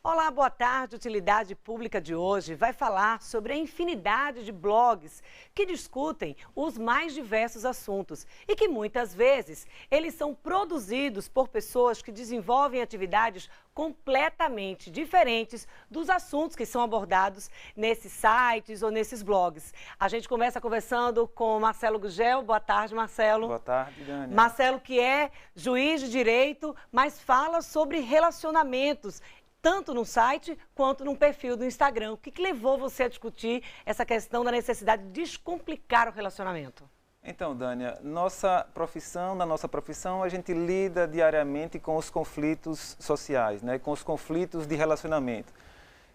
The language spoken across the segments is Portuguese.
Olá, boa tarde. Utilidade Pública de hoje vai falar sobre a infinidade de blogs que discutem os mais diversos assuntos e que muitas vezes eles são produzidos por pessoas que desenvolvem atividades completamente diferentes dos assuntos que são abordados nesses sites ou nesses blogs. A gente começa conversando com Marcelo Gugel. Boa tarde, Marcelo. Boa tarde, Dani. Marcelo, que é juiz de direito, mas fala sobre relacionamentos, tanto no site quanto no perfil do Instagram. O que levou você a discutir essa questão da necessidade de descomplicar o relacionamento? Então, Dânia, na nossa profissão, a gente lida diariamente com os conflitos sociais, né? Com os conflitos de relacionamento.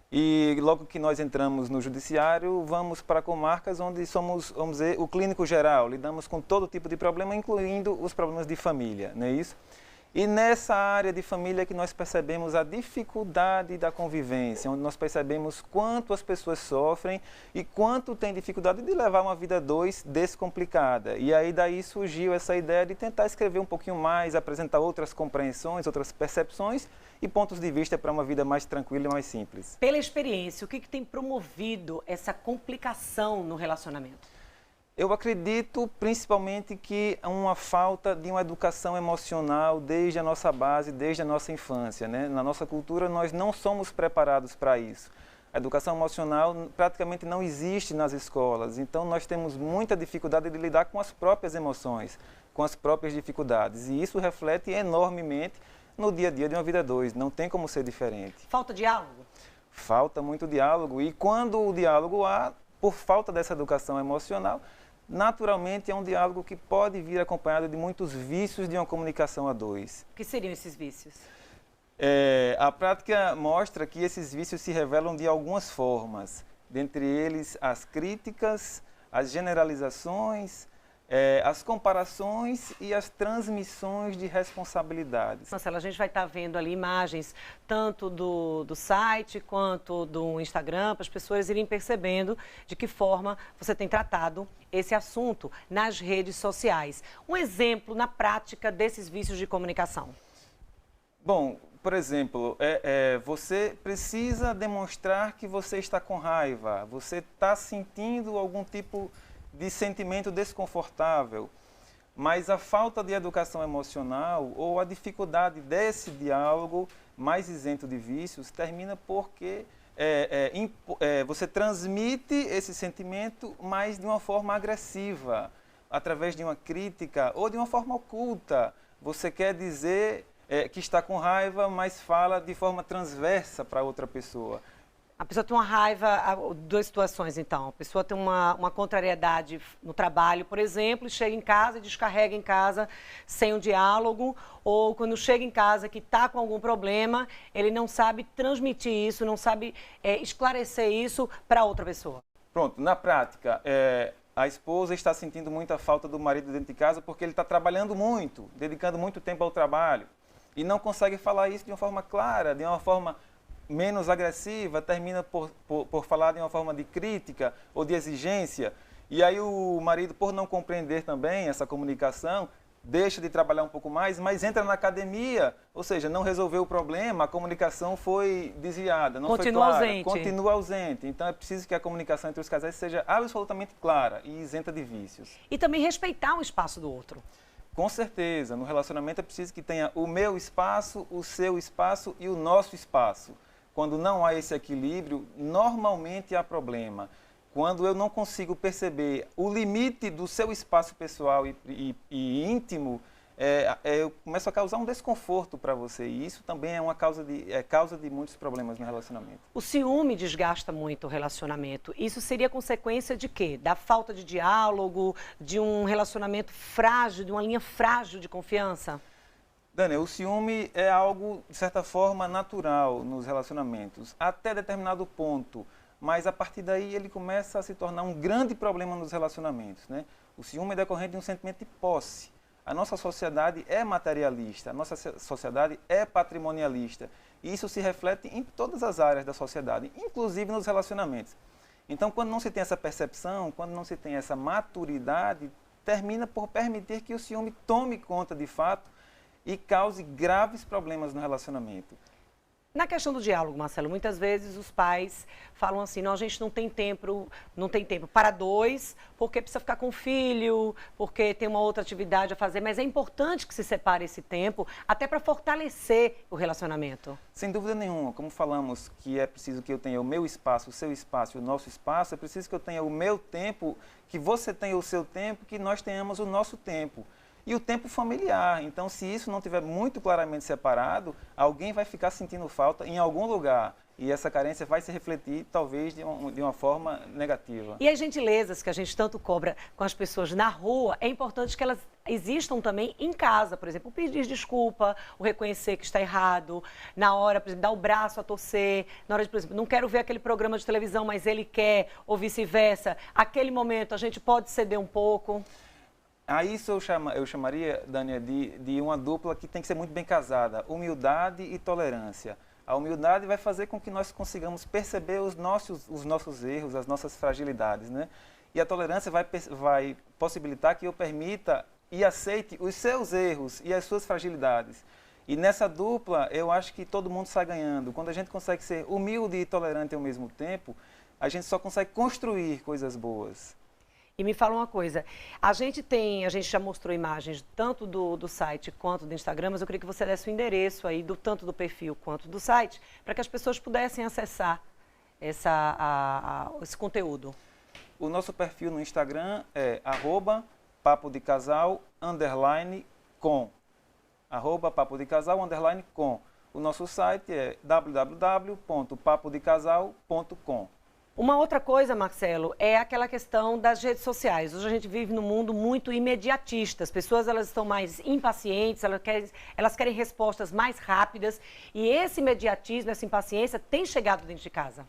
E logo que nós entramos no judiciário, vamos para comarcas onde somos, vamos dizer, o clínico geral. Lidamos com todo tipo de problema, incluindo os problemas de família, não é isso? E nessa área de família que nós percebemos a dificuldade da convivência, onde nós percebemos quanto as pessoas sofrem e quanto têm dificuldade de levar uma vida dois descomplicada. E aí daí surgiu essa ideia de tentar escrever um pouquinho mais, apresentar outras compreensões, outras percepções e pontos de vista para uma vida mais tranquila e mais simples. Pela experiência, o que tem promovido essa complicação no relacionamento? Eu acredito principalmente que há uma falta de uma educação emocional desde a nossa base, desde a nossa infância, né? Na nossa cultura nós não somos preparados para isso. A educação emocional praticamente não existe nas escolas, então nós temos muita dificuldade de lidar com as próprias emoções, com as próprias dificuldades, e isso reflete enormemente no dia a dia de uma vida dois, não tem como ser diferente. Falta diálogo? Falta muito diálogo, e quando o diálogo há, por falta dessa educação emocional, naturalmente é um diálogo que pode vir acompanhado de muitos vícios de uma comunicação a dois. O que seriam esses vícios? A prática mostra que esses vícios se revelam de algumas formas, dentre eles as críticas, as generalizações, as comparações e as transmissões de responsabilidades. Marcelo, a gente vai estar vendo ali imagens tanto do site quanto do Instagram, para as pessoas irem percebendo de que forma você tem tratado esse assunto nas redes sociais. Um exemplo na prática desses vícios de comunicação. Bom, por exemplo, você precisa demonstrar que você está com raiva, você está sentindo algum tipo de sentimento desconfortável, mas a falta de educação emocional ou a dificuldade desse diálogo mais isento de vícios termina porque você transmite esse sentimento, mas de uma forma agressiva, através de uma crítica ou de uma forma oculta. Você quer dizer que está com raiva, mas fala de forma transversa para outra pessoa. A pessoa tem uma raiva, duas situações então. A pessoa tem uma contrariedade no trabalho, por exemplo, e chega em casa e descarrega em casa sem um diálogo, ou quando chega em casa que está com algum problema, ele não sabe transmitir isso, não sabe esclarecer isso para outra pessoa. Pronto, na prática, a esposa está sentindo muita falta do marido dentro de casa porque ele está trabalhando muito, dedicando muito tempo ao trabalho, e não consegue falar isso de uma forma clara, de uma forma menos agressiva, termina por falar de uma forma de crítica ou de exigência. E aí o marido, por não compreender também essa comunicação, deixa de trabalhar um pouco mais, mas entra na academia, ou seja, não resolveu o problema, a comunicação foi desviada, não continua foi clara, ausente. Continua ausente. Então é preciso que a comunicação entre os casais seja absolutamente clara e isenta de vícios. E também respeitar o espaço do outro. Com certeza, no relacionamento é preciso que tenha o meu espaço, o seu espaço e o nosso espaço. Quando não há esse equilíbrio, normalmente há problema. Quando eu não consigo perceber o limite do seu espaço pessoal e íntimo, eu começo a causar um desconforto para você. E isso também é causa de muitos problemas no relacionamento. O ciúme desgasta muito o relacionamento. Isso seria consequência de quê? Da falta de diálogo, de um relacionamento frágil, de uma linha frágil de confiança? Dani, o ciúme é algo, de certa forma, natural nos relacionamentos, até determinado ponto, mas a partir daí ele começa a se tornar um grande problema nos relacionamentos, né? O ciúme é decorrente de um sentimento de posse. A nossa sociedade é materialista, a nossa sociedade é patrimonialista, e isso se reflete em todas as áreas da sociedade, inclusive nos relacionamentos. Então, quando não se tem essa percepção, quando não se tem essa maturidade, termina por permitir que o ciúme tome conta de fato e cause graves problemas no relacionamento. Na questão do diálogo, Marcelo, muitas vezes os pais falam assim, não, a gente não tem tempo para dois, porque precisa ficar com o filho, porque tem uma outra atividade a fazer, mas é importante que se separe esse tempo, até para fortalecer o relacionamento. Sem dúvida nenhuma, como falamos que é preciso que eu tenha o meu espaço, o seu espaço e o nosso espaço, é preciso que eu tenha o meu tempo, que você tenha o seu tempo, que nós tenhamos o nosso tempo. E o tempo familiar. Então, se isso não estiver muito claramente separado, alguém vai ficar sentindo falta em algum lugar. E essa carência vai se refletir, talvez, de uma forma negativa. E as gentilezas que a gente tanto cobra com as pessoas na rua, é importante que elas existam também em casa. Por exemplo, o pedir desculpa, o reconhecer que está errado, na hora, por exemplo, dar o braço a torcer, na hora de, por exemplo, não quero ver aquele programa de televisão, mas ele quer, ou vice-versa. Aquele momento a gente pode ceder um pouco. A isso eu chamaria, Dânia, de uma dupla que tem que ser muito bem casada, humildade e tolerância. A humildade vai fazer com que nós consigamos perceber os nossos erros, as nossas fragilidades, né? E a tolerância vai possibilitar que eu permita e aceite os seus erros e as suas fragilidades. E nessa dupla, eu acho que todo mundo sai ganhando. Quando a gente consegue ser humilde e tolerante ao mesmo tempo, a gente só consegue construir coisas boas. E me fala uma coisa, a gente já mostrou imagens tanto do site quanto do Instagram, mas eu queria que você desse o endereço aí, tanto do perfil quanto do site, para que as pessoas pudessem acessar esse conteúdo. O nosso perfil no Instagram é @papodecasal_com. @papodecasal_com. O nosso site é www.papodecasal.com. Uma outra coisa, Marcelo, é aquela questão das redes sociais. Hoje a gente vive num mundo muito imediatista. As pessoas elas estão mais impacientes, elas querem respostas mais rápidas. E esse imediatismo, essa impaciência tem chegado dentro de casa.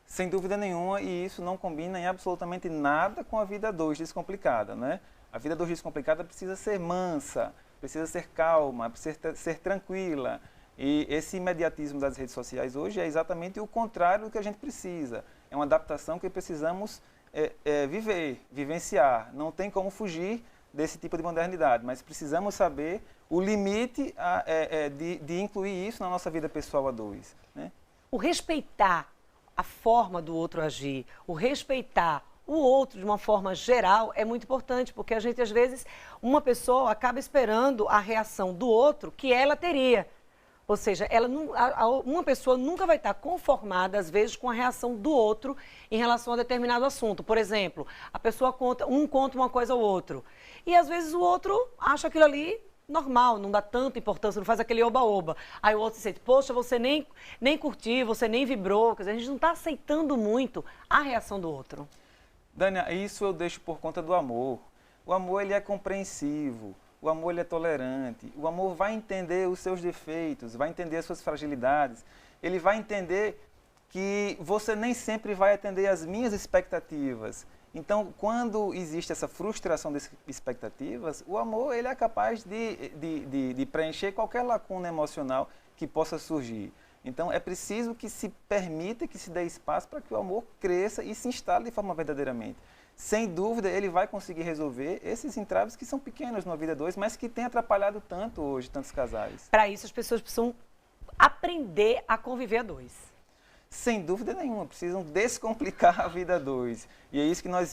Sem dúvida nenhuma, e isso não combina em absolutamente nada com a vida 2 descomplicada, né? A vida 2 descomplicada precisa ser mansa, precisa ser calma, precisa ser tranquila. E esse imediatismo das redes sociais hoje é exatamente o contrário do que a gente precisa. É uma adaptação que precisamos vivenciar. Não tem como fugir desse tipo de modernidade, mas precisamos saber o limite de incluir isso na nossa vida pessoal a dois, né? O respeitar a forma do outro agir, o respeitar o outro de uma forma geral é muito importante, porque a gente, às vezes, uma pessoa acaba esperando a reação do outro que ela teria. Ou seja, uma pessoa nunca vai estar conformada, às vezes, com a reação do outro em relação a determinado assunto. Por exemplo, a pessoa conta uma coisa ao outro. E, às vezes, o outro acha aquilo ali normal, não dá tanta importância, não faz aquele oba-oba. Aí o outro se sente, poxa, você nem curtiu, você nem vibrou. Quer dizer, a gente não está aceitando muito a reação do outro. Dânia, isso eu deixo por conta do amor. O amor, ele é compreensivo. O amor ele é tolerante, o amor vai entender os seus defeitos, vai entender as suas fragilidades, ele vai entender que você nem sempre vai atender às minhas expectativas. Então, quando existe essa frustração das expectativas, o amor ele é capaz de preencher qualquer lacuna emocional que possa surgir. Então, é preciso que se permita, que se dê espaço para que o amor cresça e se instale de forma verdadeiramente. Sem dúvida, ele vai conseguir resolver esses entraves que são pequenos na vida 2, mas que têm atrapalhado tanto hoje, tantos casais. Para isso, as pessoas precisam aprender a conviver a dois. Sem dúvida nenhuma, precisam descomplicar a vida 2. E é isso que nós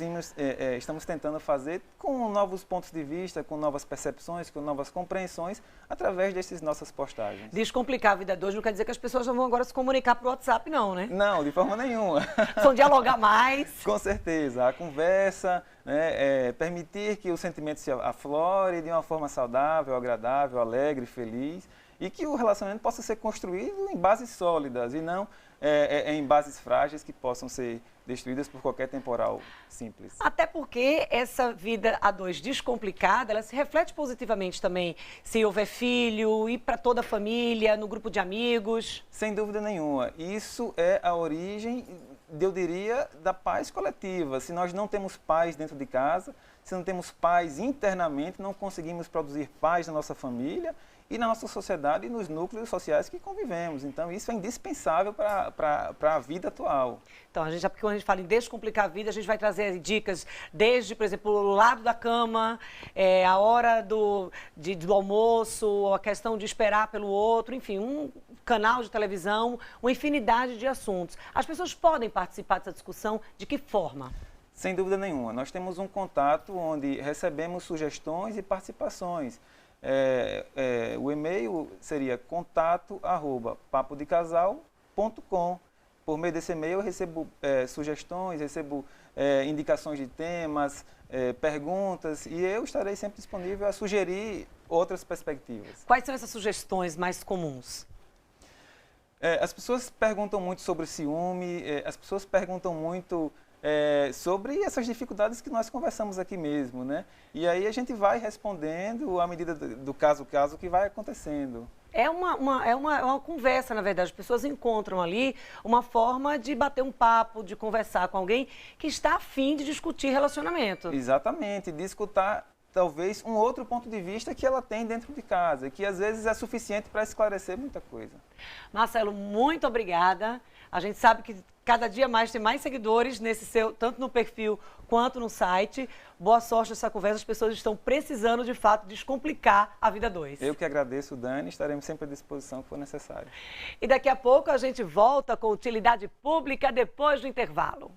estamos tentando fazer com novos pontos de vista, com novas percepções, com novas compreensões, através dessas nossas postagens. Descomplicar a vida 2 não quer dizer que as pessoas já vão agora se comunicar por WhatsApp, não, né? Não, de forma nenhuma. Vão dialogar mais. Com certeza. A conversa, né, permitir que o sentimento se aflore de uma forma saudável, agradável, alegre, feliz, e que o relacionamento possa ser construído em bases sólidas e não em bases frágeis que possam ser destruídas por qualquer temporal simples. Até porque essa vida a 2 descomplicada, ela se reflete positivamente também, se houver filho, ir para toda a família, no grupo de amigos. Sem dúvida nenhuma. Isso é a origem, eu diria, da paz coletiva. Se nós não temos paz dentro de casa, se não temos paz internamente, não conseguimos produzir paz na nossa família e na nossa sociedade e nos núcleos sociais que convivemos. Então, isso é indispensável para a vida atual. Então, quando a gente fala em descomplicar a vida, a gente vai trazer dicas desde, por exemplo, o lado da cama, a hora do almoço, a questão de esperar pelo outro, enfim, canal de televisão, uma infinidade de assuntos. As pessoas podem participar dessa discussão de que forma? Sem dúvida nenhuma. Nós temos um contato onde recebemos sugestões e participações. O e-mail seria contato@papodecasal.com. Por meio desse e-mail eu recebo sugestões, recebo indicações de temas, perguntas, e eu estarei sempre disponível a sugerir outras perspectivas. Quais são essas sugestões mais comuns? As pessoas perguntam muito sobre ciúme, as pessoas perguntam muito sobre essas dificuldades que nós conversamos aqui mesmo, né? E aí a gente vai respondendo à medida do caso que vai acontecendo. É uma conversa, na verdade. As pessoas encontram ali uma forma de bater um papo, de conversar com alguém que está a fim de discutir relacionamento. Exatamente, de escutar talvez um outro ponto de vista que ela tem dentro de casa, que às vezes é suficiente para esclarecer muita coisa. Marcelo, muito obrigada. A gente sabe que cada dia mais tem mais seguidores nesse seu, tanto no perfil quanto no site. Boa sorte nessa conversa, as pessoas estão precisando de fato descomplicar a vida dois. Eu que agradeço, Dani, estaremos sempre à disposição que for necessário. E daqui a pouco a gente volta com utilidade pública depois do intervalo.